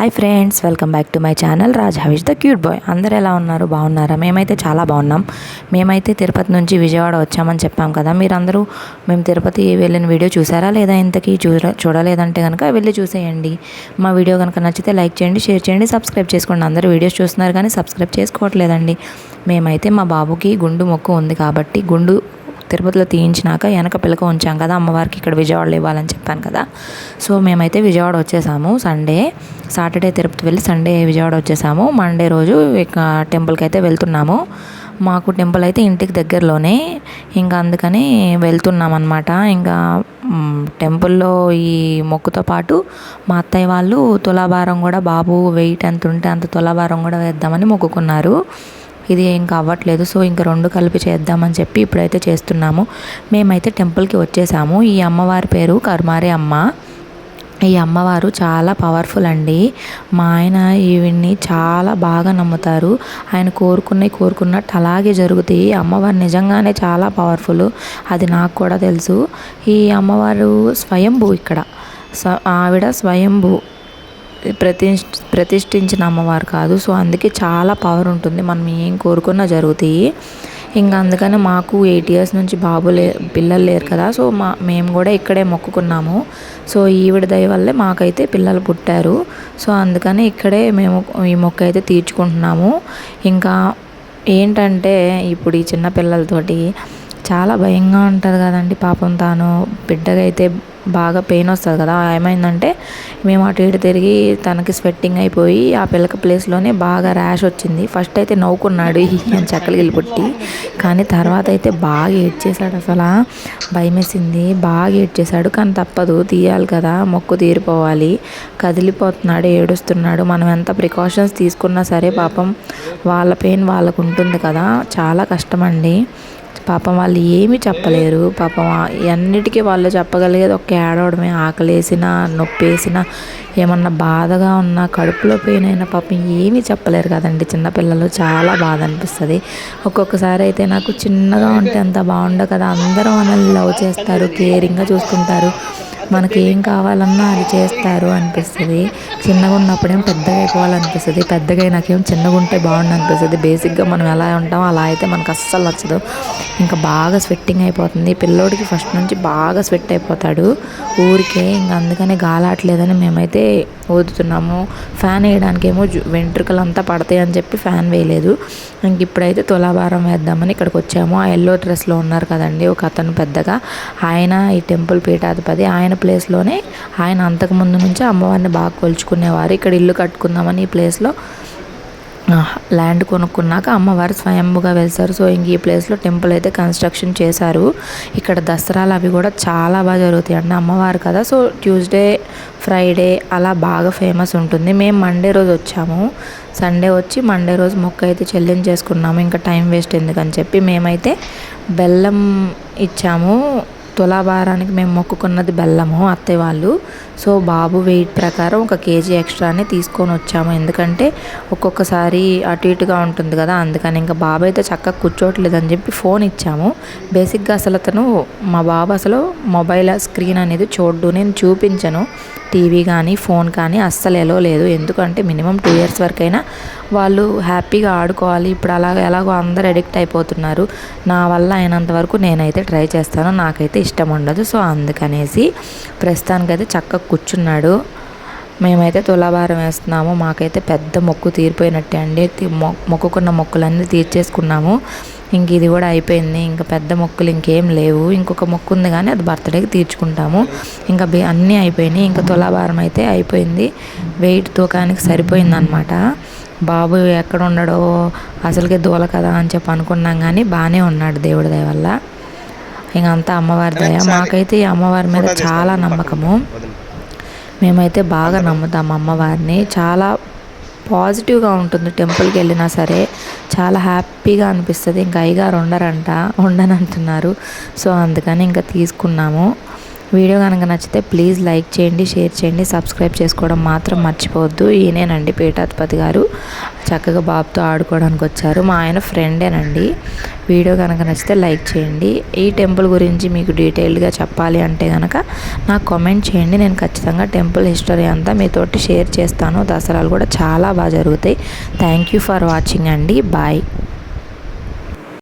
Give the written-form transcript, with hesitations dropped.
Hi friends, welcome back to my channel Raj Havish the cute boy. అందరు ఎలా ఉన్నారు? బాగున్నారా? మేమైతే చాలా బాగున్నాం. మేమైతే తిరుపతి నుంచి విజయవాడ వచ్చామని చెప్పాం కదా. మీరందరూ మేము తిరుపతి వెళ్ళిన వీడియో చూసారా లేదా? ఇంతకీ చూడలేదంటే కనుక వెళ్ళి చూసేయండి. మా వీడియో కనుక నచ్చితే లైక్ చేయండి, షేర్ చేయండి, సబ్స్క్రైబ్ చేసుకోండి. అందరూ వీడియోస్ చూస్తున్నారు కానీ సబ్స్క్రైబ్ చేసుకోవట్లేదండి. మేమైతే మా బాబుకి గుండు మొక్కు ఉంది కాబట్టి గుండు తిరుపతిలో తీయించినాక వెనక పిలక ఉంచాం కదా అమ్మవారికి, ఇక్కడ విజయవాడలో ఇవ్వాలని చెప్పాను కదా. సో మేమైతే విజయవాడ వచ్చేసాము. సాటర్డే తిరుపతి వెళ్ళి సండే విజయవాడ వచ్చేసాము. మండే రోజు ఇక టెంపుల్కి అయితే వెళ్తున్నాము. మాకు టెంపుల్ అయితే ఇంటికి దగ్గరలోనే, ఇంకా అందుకని వెళ్తున్నాం అనమాట. ఇంకా టెంపుల్లో ఈ మొక్కుతో పాటు మా అత్తయ్య వాళ్ళు తులాభారం కూడా, బాబు వెయిట్ ఎంత ఉంటే అంత తులాభారం కూడా వేద్దామని మొక్కుకున్నారు. ఇది ఇంకా అవ్వట్లేదు, సో ఇంకా రెండు కలిపి చేద్దామని చెప్పి ఇప్పుడైతే చేస్తున్నాము. మేమైతే టెంపుల్కి వచ్చేసాము. ఈ అమ్మవారి పేరు కరుమారి అమ్మ. ఈ అమ్మవారు చాలా పవర్ఫుల్ అండి. మా ఆయన ఈవిడ్ని చాలా బాగా నమ్ముతారు. ఆయన కోరుకున్నట్టు అలాగే జరుగుతాయి. అమ్మవారు నిజంగానే చాలా పవర్ఫుల్, అది నాకు కూడా తెలుసు. ఈ అమ్మవారు స్వయంభూ, ఇక్కడ ఆవిడ స్వయంభూ, ప్రతిష్ఠించిన అమ్మవారు కాదు. సో అందుకే చాలా పవర్ ఉంటుంది, మనం ఏం కోరుకున్నా జరుగుతాయి. ఇంకా అందుకని మాకు 8 years నుంచి పిల్లలు లేరు కదా. సో మేము కూడా ఇక్కడే మొక్కుకున్నాము. సో ఈవిడ దయ వల్లే మాకైతే పిల్లలు పుట్టారు. సో అందుకని ఇక్కడే మేము ఈ మొక్క అయితే తీర్చుకుంటున్నాము. ఇంకా ఏంటంటే ఇప్పుడు ఈ చిన్న పిల్లలతోటి చాలా భయంగా ఉంటుంది కదండి. పాపం తాను బిడ్డగా అయితే బాగా పెయిన్ వస్తుంది కదా. ఏమైందంటే మేము అటు ఇటు తిరిగి తనకి స్వెట్టింగ్ అయిపోయి ఆ పిల్లక ప్లేస్లోనే బాగా ర్యాష్ వచ్చింది. ఫస్ట్ అయితే నవ్వుకున్నాడు చక్కలిగిలి పుట్టి, కానీ తర్వాత అయితే బాగా ఏడ్చేశాడు. అసలు భయమేసింది, బాగా ఏడ్చేశాడు. కానీ తప్పదు, తీయాలి కదా, మొక్కు తీరిపోవాలి. కదిలిపోతున్నాడు, ఏడుస్తున్నాడు. మనం ఎంత ప్రికాషన్స్ తీసుకున్నా సరే పాపం వాళ్ళ పెయిన్ వాళ్ళకు ఉంటుంది కదా. చాలా కష్టమండి. పాపం వాళ్ళు ఏమీ చెప్పలేరు. పాపం అన్నిటికీ వాళ్ళు చెప్పగలిగేది ఒక ఏడవడమే. ఆకలేసినా, నొప్పి వేసినా, ఏమన్నా బాధగా ఉన్నా, కడుపులో పెయిన్ అయినా పాపం ఏమీ చెప్పలేరు కదండి చిన్నపిల్లలు. చాలా బాధ అనిపిస్తుంది. ఒక్కొక్కసారి అయితే నాకు చిన్నగా ఉంటే అంత బాగుండదు కదా. అందరూ మనల్ని లవ్ చేస్తారు, కేరింగ్గా చూసుకుంటారు, మనకి ఏం కావాలన్నా అది చేస్తారు అనిపిస్తుంది. చిన్నగా ఉన్నప్పుడేమో పెద్దగా అయిపోవాలనిపిస్తుంది, పెద్దగా నాకేమో చిన్నగా ఉంటే బాగుండు అనిపిస్తుంది. బేసిక్గా మనం ఎలా ఉంటామో అలా అయితే మనకు అస్సలు నచ్చదు. ఇంకా బాగా స్వెట్టింగ్ అయిపోతుంది పిల్లోడికి. ఫస్ట్ నుంచి బాగా స్వెట్ అయిపోతాడు ఊరికే. ఇంకా అందుకనే గాలాట్లేదని మేమైతే ఊదుతున్నాము. ఫ్యాన్ వేయడానికి ఏమో వెంట్రుకలు అంతా పడతాయి అని చెప్పి ఫ్యాన్ వేయలేదు. ఇంక ఇప్పుడైతే తులాభారం వేద్దామని ఇక్కడికి వచ్చాము. ఆ ఎల్లో డ్రెస్లో ఉన్నారు కదండి ఒక అతను పెద్దగా, ఆయన ఈ టెంపుల్ పీఠాధిపతి. ఆయన ప్లేస్లోనే ఆయన అంతకుముందు నుంచి అమ్మవారిని బాగా కొలుచుకునేవారు. ఇక్కడ ఇల్లు కట్టుకుందామని ఈ ప్లేస్లో ల్యాండ్ కొనుక్కున్నాక అమ్మవారు స్వయంభుగా వెళ్తారు. సో ఇంక ఈ ప్లేస్లో టెంపుల్ అయితే కన్స్ట్రక్షన్ చేశారు. ఇక్కడ దసరాలు అవి కూడా చాలా బాగా జరుగుతాయి అండి. అమ్మవారు కదా, సో ట్యూస్డే, ఫ్రైడే అలా బాగా ఫేమస్ ఉంటుంది. మేము మండే రోజు వచ్చాము. సండే వచ్చి మండే రోజు మొక్క అయితే చెల్లించేసుకున్నాము. ఇంకా టైం వేస్ట్ ఎందుకని చెప్పి మేమైతే బెల్లం ఇచ్చాము. తులాభారానికి మేము మొక్కుకున్నది బెల్లము, అత్తయ్య వాళ్ళు. సో బాబు వెయిట్ ప్రకారం 1 kg ఎక్స్ట్రానే తీసుకొని వచ్చాము. ఎందుకంటే ఒక్కొక్కసారి అటు ఇటుగా ఉంటుంది కదా, అందుకని. ఇంకా బాబు అయితే చక్కగా కూర్చోవట్లేదని చెప్పి ఫోన్ ఇచ్చాము. బేసిక్గా అసలు మా బాబు అసలు మొబైల్ స్క్రీన్ అనేది చూడ్డు. నేను చూపించను, టీవీ కానీ ఫోన్ కానీ అస్సలు ఎలో లేదు. ఎందుకంటే మినిమం 2 years వరకైనా వాళ్ళు హ్యాపీగా ఆడుకోవాలి. ఇప్పుడు ఎలాగో అందరు అడిక్ట్ అయిపోతున్నారు. నా వల్ల అయినంత వరకు నేనైతే ట్రై చేస్తాను, నాకైతే ఇష్టం ఉండదు. సో అందుకనేసి ప్రస్తుతానికైతే చక్కగా కూర్చున్నాడు. మేమైతే తులాభారం వేస్తున్నాము. మాకైతే పెద్ద మొక్కు తీరిపోయినట్టే అండి. మొక్కుకున్న మొక్కులన్నీ తీర్చేసుకున్నాము. ఇంక ఇది కూడా అయిపోయింది. ఇంకా పెద్ద మొక్కులు ఇంకేం లేవు. ఇంకొక మొక్కు ఉంది కానీ అది బర్త్డేకి తీర్చుకుంటాము. ఇంకా అన్నీ అయిపోయినాయి. ఇంకా తులాభారం అయితే అయిపోయింది. వెయిట్ తూకానికి సరిపోయింది అనమాట. బాబు ఎక్కడ ఉన్నాడో అసలుకే దూల కదా అని చెప్పి అనుకున్నాం, కానీ బాగానే ఉన్నాడు దేవుడి దయ వల్ల. ఇంకంతా అమ్మవారి దయ. మాకైతే ఈ అమ్మవారి మీద చాలా నమ్మకము. మేమైతే బాగా నమ్ముతాము అమ్మవారిని. చాలా పాజిటివ్గా ఉంటుంది. టెంపుల్కి వెళ్ళినా సరే చాలా హ్యాపీగా అనిపిస్తుంది. ఇంకా అయ్యగారు ఉండనంటున్నారు. సో అందుకని ఇంకా తీసుకున్నాము. వీడియో కనుక నచ్చితే ప్లీజ్ లైక్ చేయండి, షేర్ చేయండి, సబ్స్క్రైబ్ చేసుకోవడం మాత్రం మర్చిపోవద్దు. ఈయనేనండి పీఠాధిపతి గారు, చక్కగా బాబుతో ఆడుకోవడానికి వచ్చారు. మా ఆయన ఫ్రెండేనండి. వీడియో కనుక నచ్చితే లైక్ చేయండి. ఈ టెంపుల్ గురించి మీకు డీటెయిల్డ్గా చెప్పాలి అంటే కనుక నాకు కామెంట్ చేయండి. నేను ఖచ్చితంగా టెంపుల్ హిస్టరీ అంతా మీతోటి షేర్ చేస్తాను. దసరాలు కూడా చాలా బాగా జరుగుతాయి. థ్యాంక్ యూ ఫర్ వాచింగ్ అండి. బాయ్.